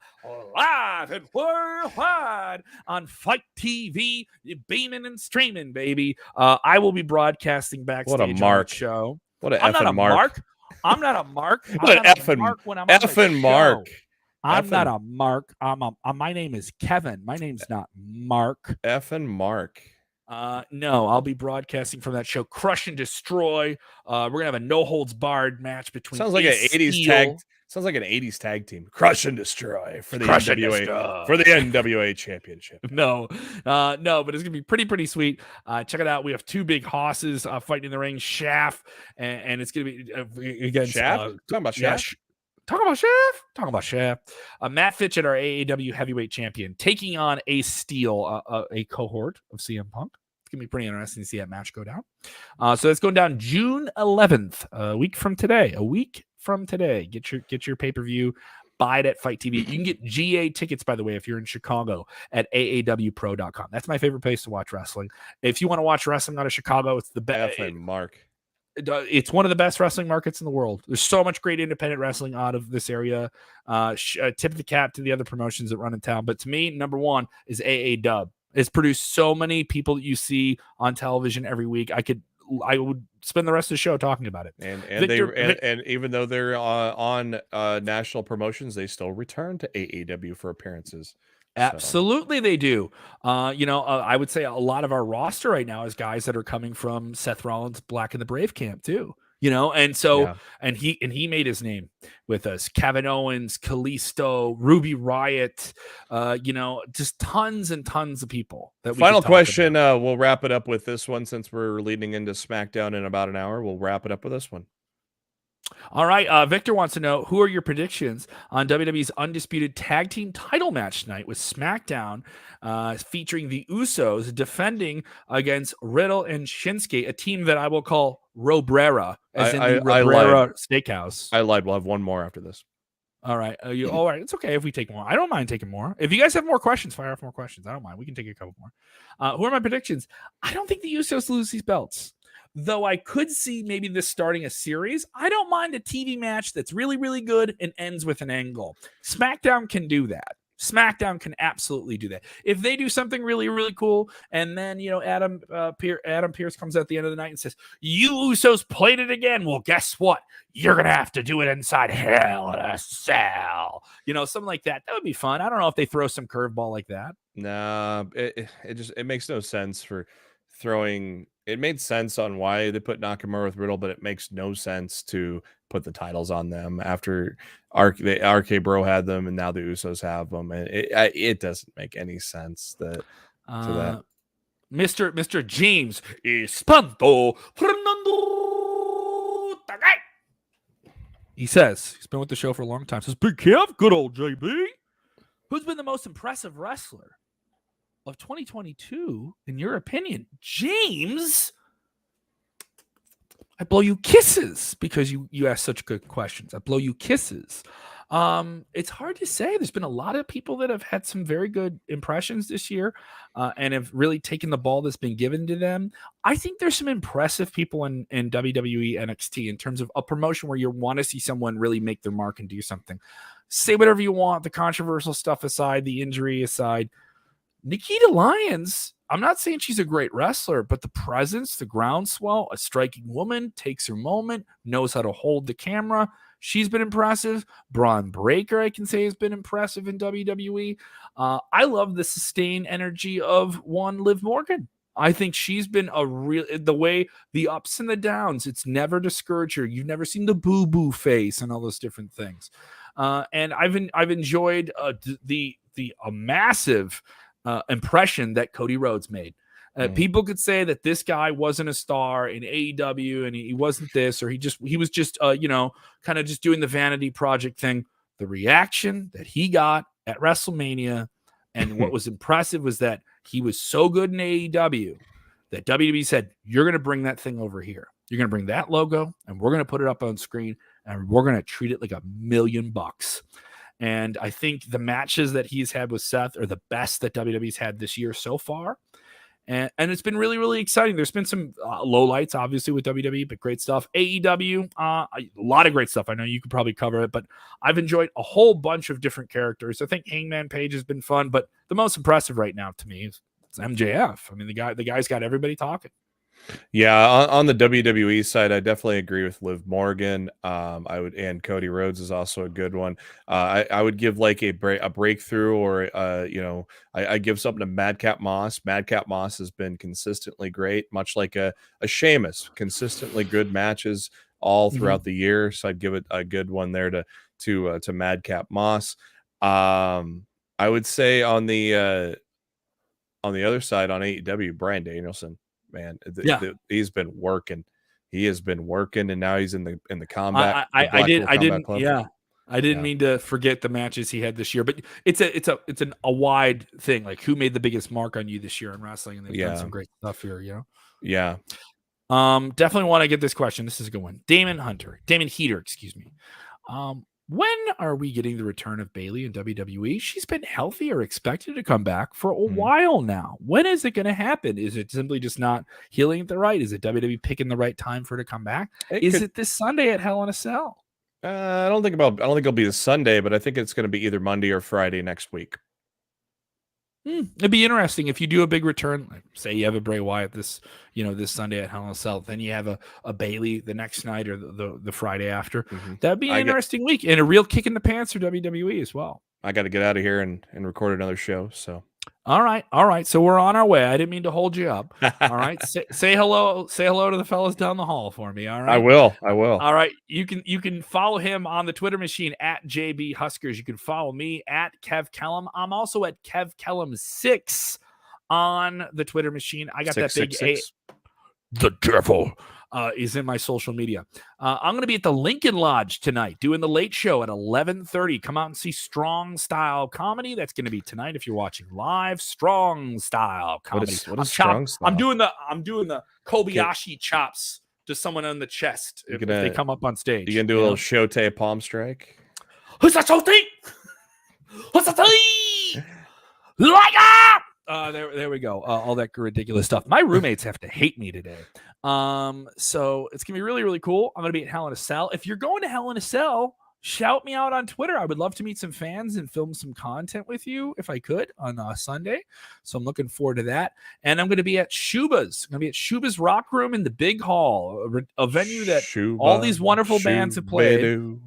live and worldwide on Fight TV, beaming and streaming, baby. I will be broadcasting backstage what a mark. on the show. What an effing mark. I'm not a mark. What an effing when I'm effing mark. I'm not a Mark. My name is Kevin. My name's not Mark. Effing Mark. No, I'll be broadcasting from that show, Crush and Destroy. We're gonna have a no holds barred match between. Sounds like an 80s tag. Sounds like an 80s tag team. Crush and Destroy for the NWA for the NWA Championship. No, but it's gonna be pretty sweet. Check it out. We have 2 big hosses fighting in the ring, Shaft, and it's gonna be against Shaft. Talking about Shaft. Talking about Shaft. Matt Fitchett, our AEW heavyweight champion, taking on Ace Steel, a cohort of CM Punk. It's going to be pretty interesting to see that match go down. So it's going down June 11th, a week from today. Get your pay-per-view. Buy it at Fight TV. You can get GA tickets, by the way, if you're in Chicago at aawpro.com. That's my favorite place to watch wrestling. If you want to watch wrestling out of Chicago, it's the best. Mark. It's one of the best wrestling markets in the world. There's so much great independent wrestling out of this area. Tip of the cap to the other promotions that run in town. But to me, number one is AEW. It's produced so many people that you see on television every week. I would spend the rest of the show talking about it. And even though they're on national promotions, they still return to AEW for appearances. Absolutely, they do. I would say a lot of our roster right now is guys that are coming from Seth Rollins' Black and the Brave camp too. And so and he made his name with us. Kevin Owens, Kalisto, Ruby Riott, just tons and tons of people. Final question. We'll wrap it up with this one since we're leading into SmackDown in about an hour. We'll wrap it up with this one. All right. Victor wants to know, who are your predictions on WWE's undisputed tag team title match tonight with SmackDown featuring the Usos defending against Riddle and Shinsuke, a team that I will call Robrera, as in the Robrera Steakhouse. I lied. We'll have one more after this. All right. All right. It's okay if we take more. I don't mind taking more. If you guys have more questions, fire off more questions. I don't mind. We can take a couple more. Who are my predictions? I don't think the Usos lose these belts. Though I could see maybe this starting a series. I don't mind a TV match that's really, really good and ends with an angle. SmackDown can do that. SmackDown can absolutely do that. If they do something really, really cool, and then Adam Pearce comes out at the end of the night and says, "You Usos played it again." Well, guess what? You're gonna have to do it inside Hell in a Cell. Something like that. That would be fun. I don't know if they throw some curveball like that. Nah, it makes no sense for throwing. It made sense on why they put Nakamura with Riddle, but it makes no sense to put the titles on them after RK Bro had them and now the Usos have them, and it doesn't make any sense to that. Mr. James Espanto Fernando Tagay. He says he's been with the show for a long time. Says, "Big Kev, good old JB. Who's been the most impressive wrestler of 2022, in your opinion?" James, I blow you kisses because you ask such good questions. I blow you kisses. It's hard to say. There's been a lot of people that have had some very good impressions this year and have really taken the ball that's been given to them. I think there's some impressive people in WWE NXT in terms of a promotion where you want to see someone really make their mark and do something. Say whatever you want, the controversial stuff aside, the injury aside. Nikita Lyons, I'm not saying she's a great wrestler, but the presence, the groundswell, a striking woman, takes her moment, knows how to hold the camera. She's been impressive. Braun Breaker, I can say, has been impressive in WWE. I love the sustained energy of one Liv Morgan. I think she's been the way, the ups and the downs, it's never discouraged her. You've never seen the boo-boo face and all those different things. And I've enjoyed the massive impression that Cody Rhodes made. People could say that this guy wasn't a star in AEW and he wasn't this, or he was just kind of just doing the vanity project thing. The reaction that he got at WrestleMania, and what was impressive was that he was so good in AEW that WWE said, you're going to bring that thing over here. You're going to bring that logo and we're going to put it up on screen and we're going to treat it like $1 million. And I think the matches that he's had with Seth are the best that WWE's had this year so far. And it's been really, really exciting. There's been some lowlights, obviously, with WWE, but great stuff. AEW, a lot of great stuff. I know you could probably cover it, but I've enjoyed a whole bunch of different characters. I think Hangman Page has been fun, but the most impressive right now to me is MJF. I mean, the guy's got everybody talking. Yeah, on the WWE side, I definitely agree with Liv Morgan. And Cody Rhodes is also a good one. I would give like a breakthrough, or I give something to Madcap Moss. Madcap Moss has been consistently great, much like a Sheamus, consistently good matches all throughout the year. So I'd give it a good one there to Madcap Moss. I would say on the other side, on AEW, Bryan Danielson. Man, he's been working. He has been working, and now he's in the combat. I didn't mean to forget the matches he had this year, but it's a wide thing. Like, who made the biggest mark on you this year in wrestling? And they've done some great stuff here, Yeah. Definitely want to get this question. This is a good one. Damon Heater, excuse me. When are we getting the return of Bayley in WWE? She's been healthy or expected to come back for a while now. When is it going to happen? Is it simply just not healing at the right? Is it WWE picking the right time for her to come back? Is it this Sunday at Hell in a Cell? I don't think it'll be this Sunday, but I think it's going to be either Monday or Friday next week. It'd be interesting if you do a big return. Like, say you have a Bray Wyatt this Sunday at Hell in a Cell, then you have a Bayley the next night or the Friday after. That'd be an interesting week and a real kick in the pants for WWE as well. I got to get out of here and record another show. So. All right. So we're on our way. I didn't mean to hold you up. All right. Say hello to the fellas down the hall for me. All right. I will. All right. You can follow him on the Twitter machine at JB Huskers. You can follow me at Kev Kellum. I'm also at Kev Kellum 6 on the Twitter machine. I got 6, that big 6. The devil is in my social media. I'm going to be at the Lincoln Lodge tonight doing the late show at 11:30. Come out and see Strong Style Comedy. That's going to be tonight if you're watching live. Strong Style Comedy. What is Strong Style? I'm doing the Kobayashi chops to someone on the chest if they come up on stage. You can do a little Shote palm strike. Who's that Shote? Who's that? Like up! There we go. All that ridiculous stuff. My roommates have to hate me today. So it's gonna be really, really cool. I'm gonna be at Hell in a Cell. If you're going to Hell in a Cell, shout me out on Twitter. I would love to meet some fans and film some content with you if I could on Sunday. So I'm looking forward to that. And I'm going to be at Shuba's. I'm going to be at Shuba's Rock Room in the Big Hall, a venue that all these wonderful bands have played. I'm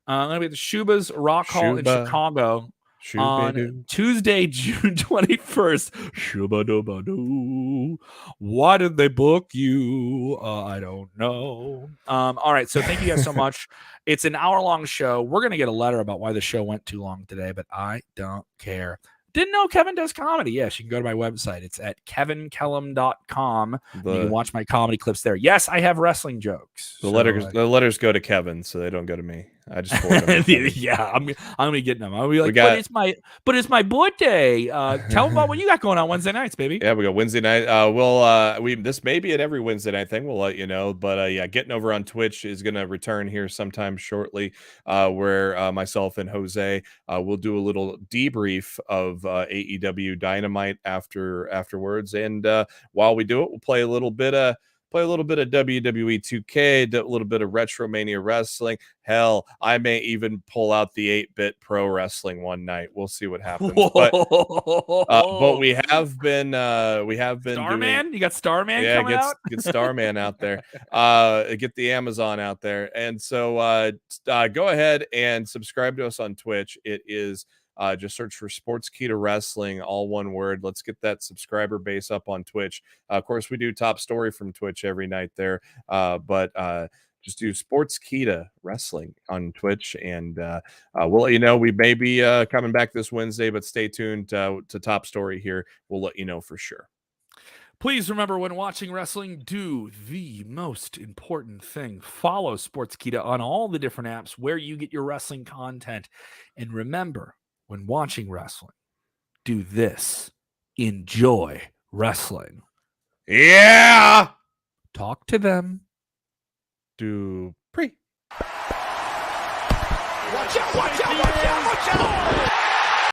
going to be at the Shuba's Rock Hall in Chicago on Tuesday, June 21st. Shuba-duba-doo. Why did they book you? I don't know. All right. So thank you guys so much. It's an hour-long show. We're going to get a letter about why the show went too long today, but I don't care. Didn't know Kevin does comedy. Yes, you can go to my website. It's at kevinkellum.com. You can watch my comedy clips there. Yes, I have wrestling jokes. The letters go to Kevin, so they don't go to me. I just forward them. Yeah, I'm gonna be getting them. I'll be like, but it's my birthday. Tell them about what you got going on Wednesday nights, baby. Yeah, we got Wednesday night. This may be at every Wednesday night thing. We'll let you know. But Getting Over on Twitch is gonna return here sometime shortly, where myself and Jose will do a little debrief of AEW Dynamite afterwards. And while we do it, we'll play a little bit of play a little bit of WWE 2K, a little bit of Retromania Wrestling. Hell, I may even pull out the 8-bit pro wrestling one night. We'll see what happens. But we have been Starman? You got Starman coming out? Get Starman out there. Get the Amazon out there. And so go ahead and subscribe to us on Twitch. It is just search for Sportskeeda Wrestling, all one word. Let's get that subscriber base up on Twitch. Of course, we do Top Story from Twitch every night there. But just do Sportskeeda Wrestling on Twitch, and we'll let you know. We may be coming back this Wednesday, but stay tuned to Top Story here. We'll let you know for sure. Please remember, when watching wrestling, do the most important thing. Follow Sportskeeda on all the different apps where you get your wrestling content. And remember, when watching wrestling, do this. Enjoy wrestling. Yeah! Talk to them. Do pre. Watch out, watch out, watch out, watch out!